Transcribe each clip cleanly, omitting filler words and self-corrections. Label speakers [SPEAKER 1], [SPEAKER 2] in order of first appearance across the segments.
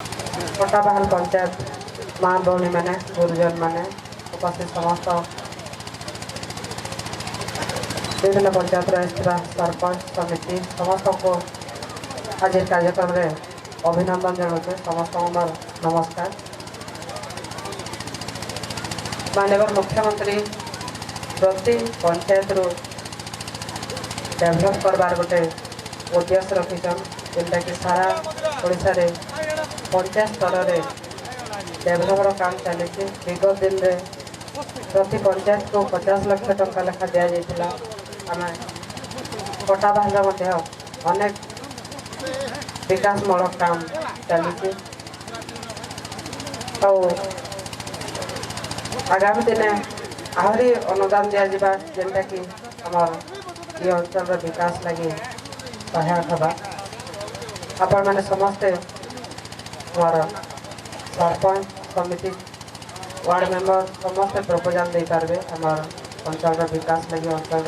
[SPEAKER 1] पटाबाहाल पंचायत माँ भौणी मैंने गुरुजन मैंने उपस्थित समस्त विभिन्न पंचायत सरपंच समिति समस्त को आज कार्यक्रम में अभिनंदन जनाऊे समस्त मोर नमस्कार। माननीय मुख्यमंत्री प्रति पंचायत रु डेभलप करवार गोटे उद्देश्य रखीछन जेनटा कि सारा ओडिशा रे पंचायत स्तर में डेभलपर काम चली। विगत दिन में प्रति पंचायत को 50 लाख टंका लेखा दि जाइए। आम पटाबाहाल अनेक विकासमूलक काम चली। आगामी दिन आहरी अनुदान दि जावा जेनटा कि आम ये अंचल विकास लगी सहायक हवा। आपण मैंने समस्ते मोर सरपंच समिति वार्ड मेंबर समस्ते प्रपोजाल दे पारे आम अंचल विकास लगी अंचल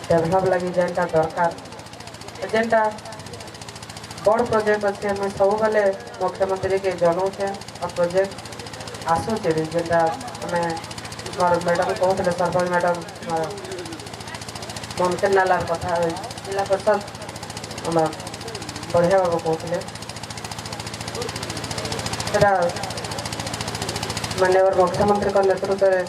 [SPEAKER 1] डेभलप लगी जेनटा दरकार जेनटा बड़ प्रोजेक्ट अच्छे मुझे सब बेले मुख्यमंत्री के जनाऊे और प्रोजेक्ट आसूचे भी जेनटा आम मोर मैडम कहते सरपंच मैडम मुमकिन नालार कथा जिला परिषद आम बढ़िया बाबू कहते माननीय मुख्यमंत्री नेतृत्व में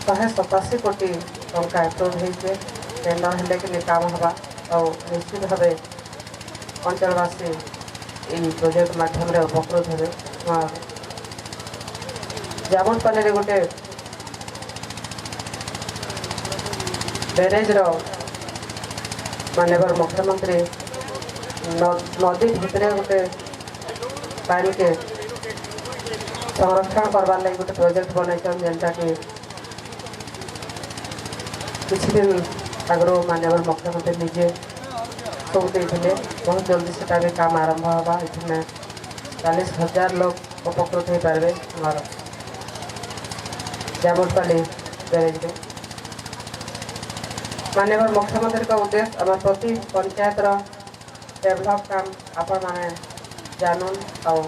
[SPEAKER 1] 187 कोटी टंका एप्रुव होते टेंडर हेल्ले कि काम हवा और निश्चित भाव अंचलवासी ये प्रोजेक्ट माध्यम उपकृत हे। जामुनपाली गोटे बैरेज माननीय मुख्यमंत्री नदी भितर गोटे पानी के संरक्षण करवार लगी गोटे प्रोजेक्ट बनईन जेनटा कि किसी दिन आगु माननीय मुख्यमंत्री निजे सब देते बहुत जल्दी से भी काम आरंभ होगा। इसमें 40,000 लोग उपकृत हो पारे हमार जामुनपाली बैरेज में। माननीय मुख्यमंत्री का उद्देश्य आम प्रति पंचायत डेभलप काम आपण मैंने जानून और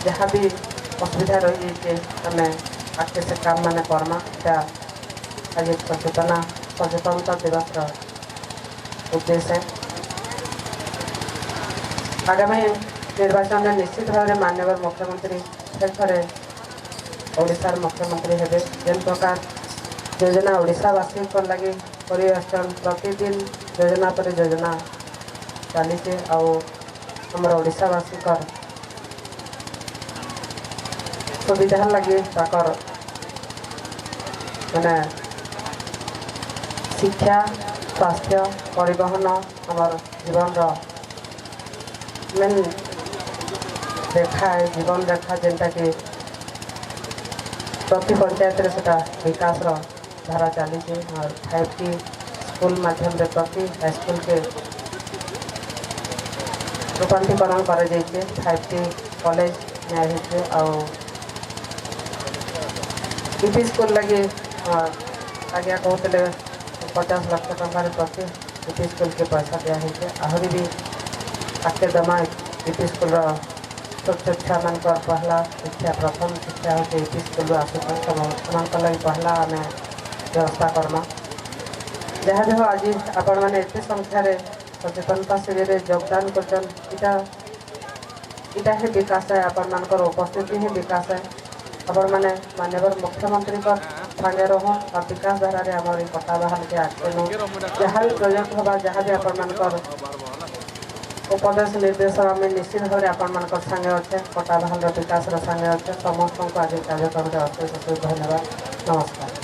[SPEAKER 1] जहाँ भी असुविधा रही जाइए आम आगे से काम मैंने करमा आज सचेतनता दिवस उद्देश्य है। आगामी निर्वाचन में निश्चित भाव में माननीय मुख्यमंत्री फिर थे ओडिशार मुख्यमंत्री हेबे। जेन प्रकार योजना ओडिशावासी लगी प्रतिदिन योजना पर योजना चली आमर ओडिशावासी सुविधा लगी मैंने शिक्षा स्वास्थ्य परिवहन आमर जीवन मेन रेखा है जीवन रेखा जेनटा कि प्रति पंचायत विकास धारा चली। और 5T स्कूल माध्यम रे प्रति हाईस्कूल के रूपांतरीकरण कर 5T कॉलेज न्याय और यूपी स्कूल लगे आगे कहते 50 लाख टंका प्रति यूपी स्कूल के पैसा दिखाई आहरी भी आगे दमा यूपी स्कूल छोट छोट छुआ मान पहला शिक्षा प्रथम शिक्षा होते यूपी स्कूल आसूँ लगे पहला आम व्यवस्था करमा जहाँ भी हो। आज आपण मैंने एत संख्यार सचेतनता शिविर योगदान कर विकास है आपण मान उपस्थिति ही विकास है। आपण मैंने माननीय मुख्यमंत्री संगे रहो और विकास धारा आम पटाबाहाल के आगे नु जहाँ भी प्रोजेक्ट होगा जहाँ भी आपण मान उपदेश निर्देश आम निश्चित भाव आपण मान संगे अच्छे पटाबाहाल विकास संगे अच्छे समस्त को आज कार्यक्रम में अशेष धन्यवाद नमस्कार।